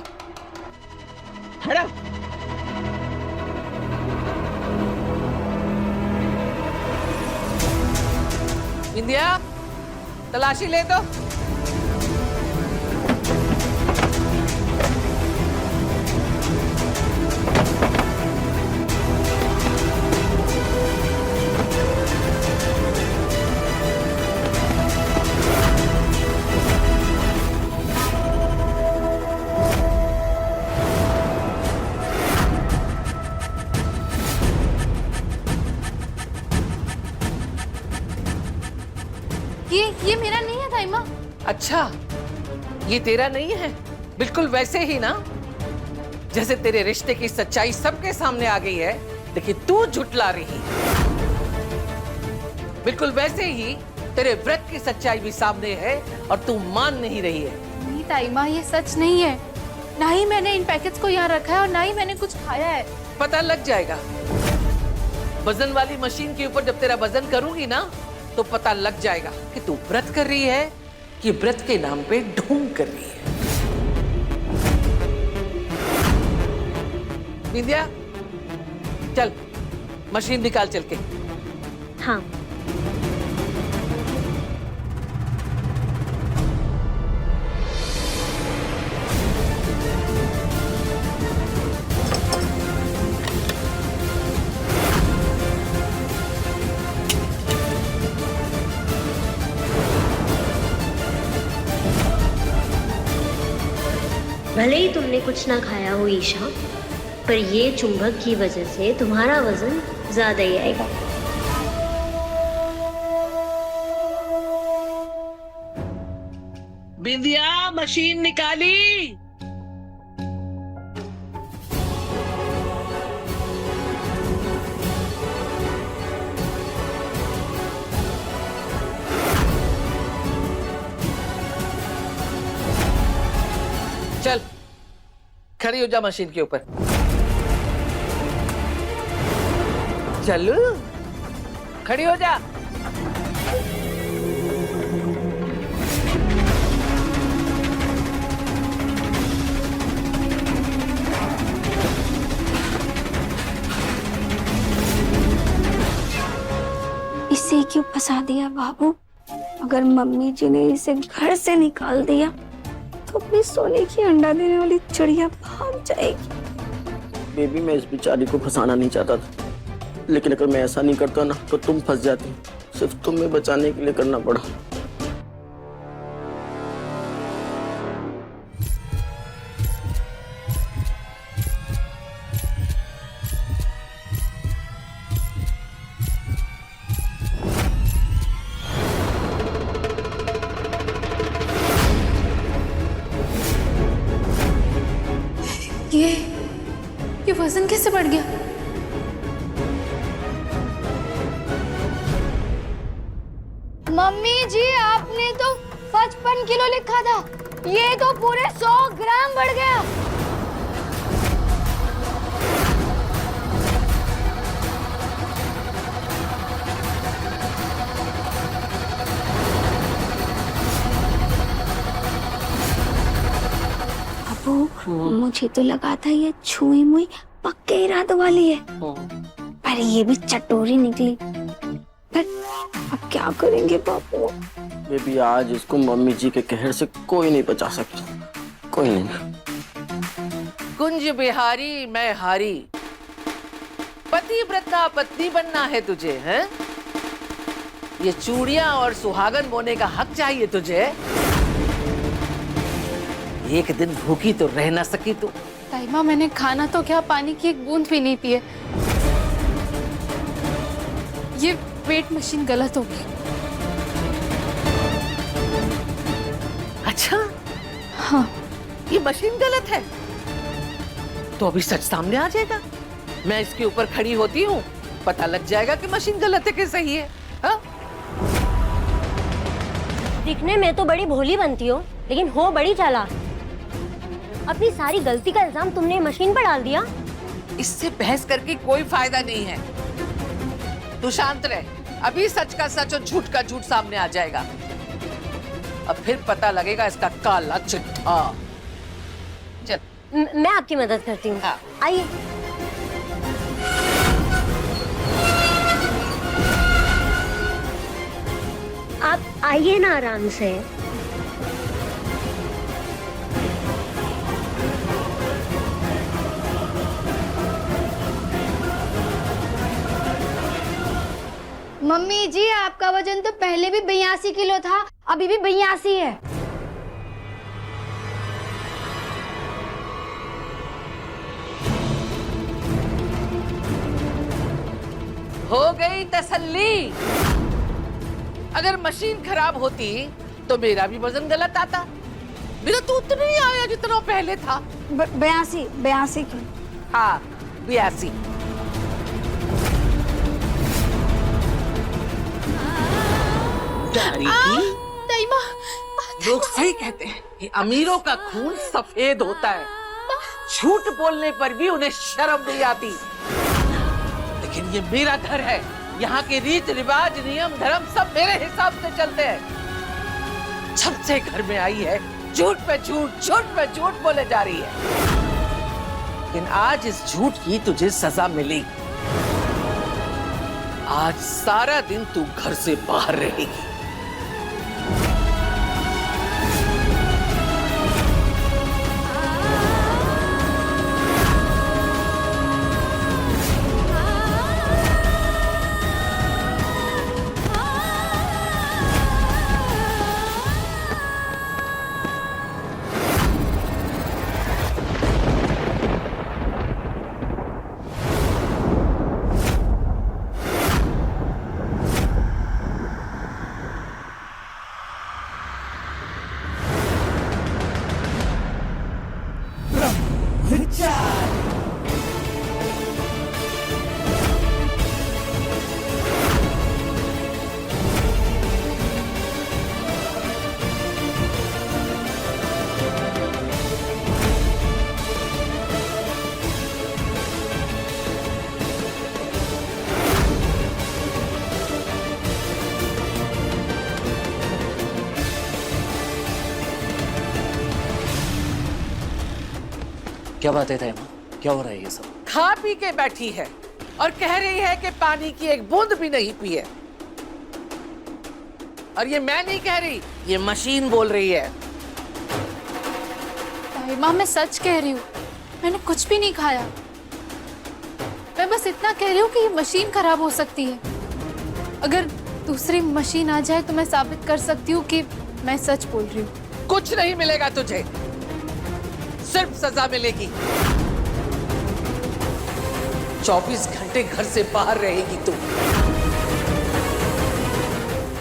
हटो। इंदिया, तलाशी ले दो। ये मेरा नहीं है ताई माँ। अच्छा, ये तेरा नहीं है? बिल्कुल वैसे ही ना जैसे तेरे रिश्ते की सच्चाई सबके सामने आ गई है, लेकिन तू झुठला रही। बिल्कुल वैसे ही तेरे व्रत की सच्चाई भी सामने है और तू मान नहीं रही है। नहीं ताई माँ, ये सच नहीं है। ना ही मैंने इन पैकेट्स को यहाँ रखा है और ना ही मैंने कुछ खाया है। पता लग जाएगा। वजन वाली मशीन के ऊपर जब तेरा वजन करूंगी ना तो पता लग जाएगा कि तू व्रत कर रही है कि व्रत के नाम पे ढोंग कर रही है। विद्या, चल मशीन निकाल चल के। हाँ। भले ही तुमने कुछ ना खाया हो ईशा, पर ये चुंबक की वजह से तुम्हारा वजन ज्यादा ही आएगा। बिंदिया, मशीन निकाली। चल खड़ी हो जा मशीन के ऊपर। चल खड़ी हो जा। इसे क्यों फंसा दिया बाबू? अगर मम्मी जी ने इसे घर से निकाल दिया तो अपनी सोने की अंडा देने वाली चिड़िया भाग जाएगी। बेबी, मैं इस बेचारी को फंसाना नहीं चाहता था, लेकिन अगर मैं ऐसा नहीं करता ना तो तुम फंस जाती। सिर्फ तुम्हें बचाने के लिए करना पड़ा। ये वजन कैसे बढ़ गया? मम्मी जी, आपने तो 55 किलो लिखा था, ये तो पूरे 100 ग्राम बढ़ गया। मुझे तो लगा था ये छुई मुई पक्के इरादों वाली है, पर ये भी चटोरी निकली। पर अब क्या करेंगे बापू? बेबी, आज इसको मम्मी जी के कहर से कोई नहीं बचा सकता, कोई नहीं। कुंज बिहारी मैं हारी, पतिव्रता पत्नी बनना है तुझे, हैं? ये चूड़ियां और सुहागन बोने का हक चाहिए तुझे? एक दिन भूखी तो रह ना सकी तू। ताईमा, मैंने खाना तो क्या, पानी की एक बूंद भी नहीं पिए। ये वेट मशीन गलत होगी। अच्छा, हाँ। ये मशीन गलत है तो अभी सच सामने आ जाएगा। मैं इसके ऊपर खड़ी होती हूँ, पता लग जाएगा कि मशीन गलत है कि सही है। हाँ? दिखने में तो बड़ी भोली बनती हो, लेकिन हो बड़ी चालाक। अपनी सारी गलती का इल्जाम तुमने मशीन पर डाल दिया। इससे बहस करके कोई फायदा नहीं है। तू शांत रह, अभी सच का सच और झूठ का झूठ सामने आ जाएगा। अब फिर पता लगेगा इसका काला चिट्ठा। चल, मैं आपकी मदद करती हूँ। हाँ। आइए। आप आइए ना आराम से। मम्मी जी, आपका वजन तो पहले भी 82 किलो था, अभी भी 82 है। हो गई तसल्ली। अगर मशीन खराब होती तो मेरा भी वजन गलत आता। मेरा तो उतना ही आया जितना पहले था। 82 किलो। हाँ, 82। ताईमा, लोग सही कहते हैं कि अमीरों का खून सफेद होता है। झूठ बोलने पर भी उन्हें शर्म नहीं आती। लेकिन ये मेरा घर है, यहाँ के रीत रिवाज नियम धर्म सब मेरे हिसाब से चलते हैं। जब से घर में आई है झूठ पे झूठ, झूठ पे झूठ बोले जा रही है। लेकिन आज इस झूठ की तुझे सजा मिली। आज सारा दिन तू घर से बाहर रहेगी। क्या बात है ताईमा, क्या हो रहा है ये सब? खा पी के बैठी है और कह रही है कि पानी की एक बूंद भी नहीं पी है। और ये मैं नहीं कह रही, ये मशीन बोल रही है। ताईमा, मैं सच कह रही हूँ, मैंने कुछ भी नहीं खाया। मैं बस इतना कह रही हूँ कि ये मशीन खराब हो सकती है। अगर दूसरी मशीन आ जाए तो मैं साबित कर सकती हूँ कि मैं सच बोल रही हूँ। कुछ नहीं मिलेगा तुझे, सिर्फ सजा मिलेगी। 24 घंटे घर से बाहर रहेगी तू।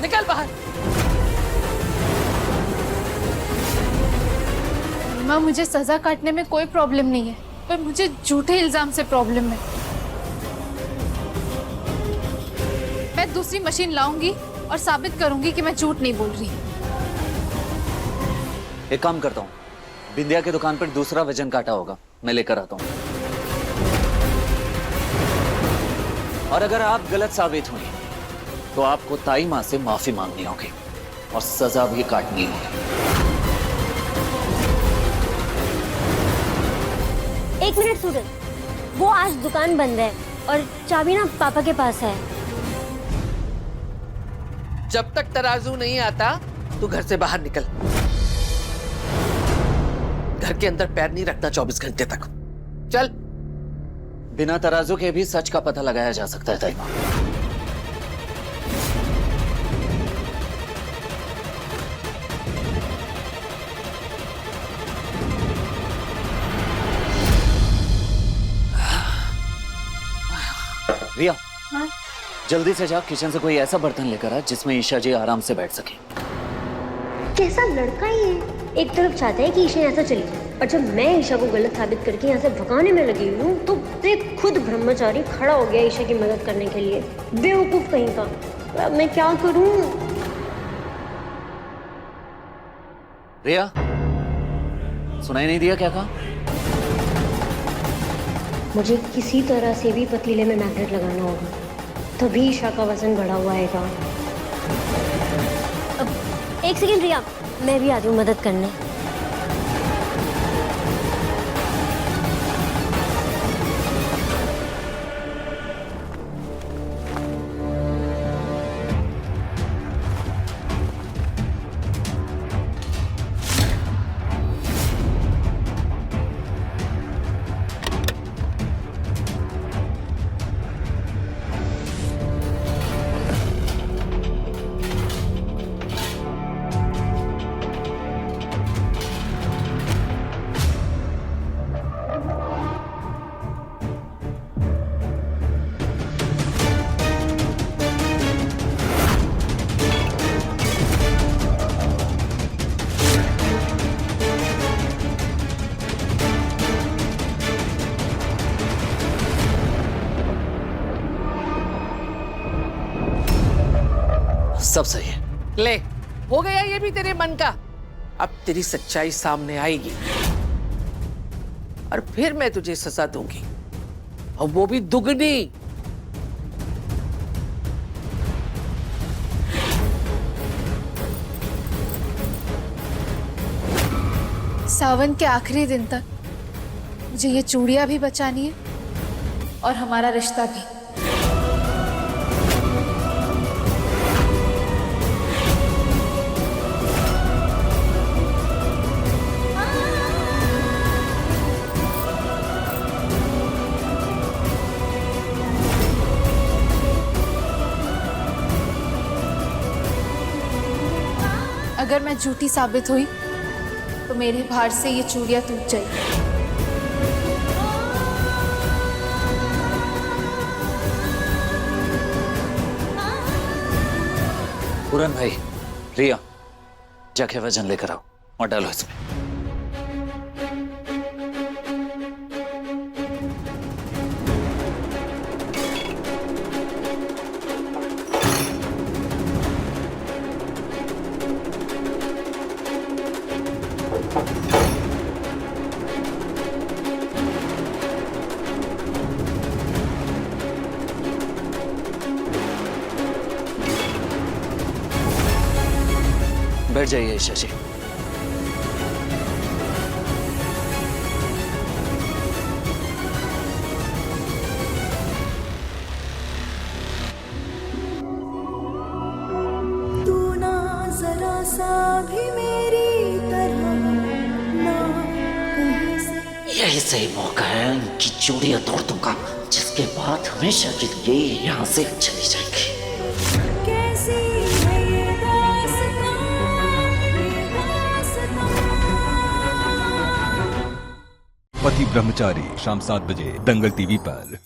निकल बाहर। माँ, मुझे सजा काटने में कोई प्रॉब्लम नहीं है, पर मुझे झूठे इल्जाम से प्रॉब्लम है। मैं दूसरी मशीन लाऊंगी और साबित करूंगी कि मैं झूठ नहीं बोल रही। एक काम करता हूँ, बिंदिया की दुकान पर दूसरा वजन काटा होगा, मैं लेकर आता हूँ। और अगर आप गलत साबित हुई तो आपको ताई माँ से माफी मांगनी होगी और सजा भी काटनी होगी। एक मिनट सूरज, वो आज दुकान बंद है और चाबी ना पापा के पास है। जब तक तराजू नहीं आता तू घर से बाहर निकल। घर के अंदर पैर नहीं रखना 24 घंटे तक। चल। बिना तराजू के भी सच का पता लगाया जा सकता है ताइबा। रिया, जल्दी से जा किचन से कोई ऐसा बर्तन लेकर आ जिसमें ईशा जी आराम से बैठ सके। कैसा लड़का ही है, एक तरफ चाहता है कि ईशा यहाँ से चली जाए, और जब मैं ईशा को गलत साबित करके यहाँ से भगाने में लगी हूँ तो देख खुद ब्रह्मचारी खड़ा हो गया ईशा की मदद करने के लिए। बेवकूफ कहीं का। अब मैं क्या करूँ? रिया, सुनाई नहीं दिया क्या कहा? मुझे किसी तरह से भी पतीले में मैग्नेट लगाना होगा, तभी ईशा का वजन बढ़ा हुआ आएगा। अब एक सेकंड रिया, मैं भी आती हूँ मदद करने। सब सही है। ले, हो गया ये भी तेरे मन का। अब तेरी सच्चाई सामने आएगी और फिर मैं तुझे सजा दूंगी, और वो भी दुगनी। सावन के आखिरी दिन तक मुझे ये चूड़ियां भी बचानी है और हमारा रिश्ता भी। अगर मैं झूठी साबित हुई तो मेरे भार से ये चूड़ियां टूट जाएगी। पूरन भाई, रिया, जाके वजन लेकर आओ और डालो इसमें। बैठ जाइए ईशा जी। तू ना जरा सा भी मेरी तरह ना कहीं से। यही सही मौका है, इनकी चूड़ियां तोड़ दूंगा, जिसके बाद हमेशा के लिए यहाँ से चली जाएगी। कैसी है ये दास्तां, ये दास्तां। पति ब्रह्मचारी शाम 7 बजे दंगल टीवी पर।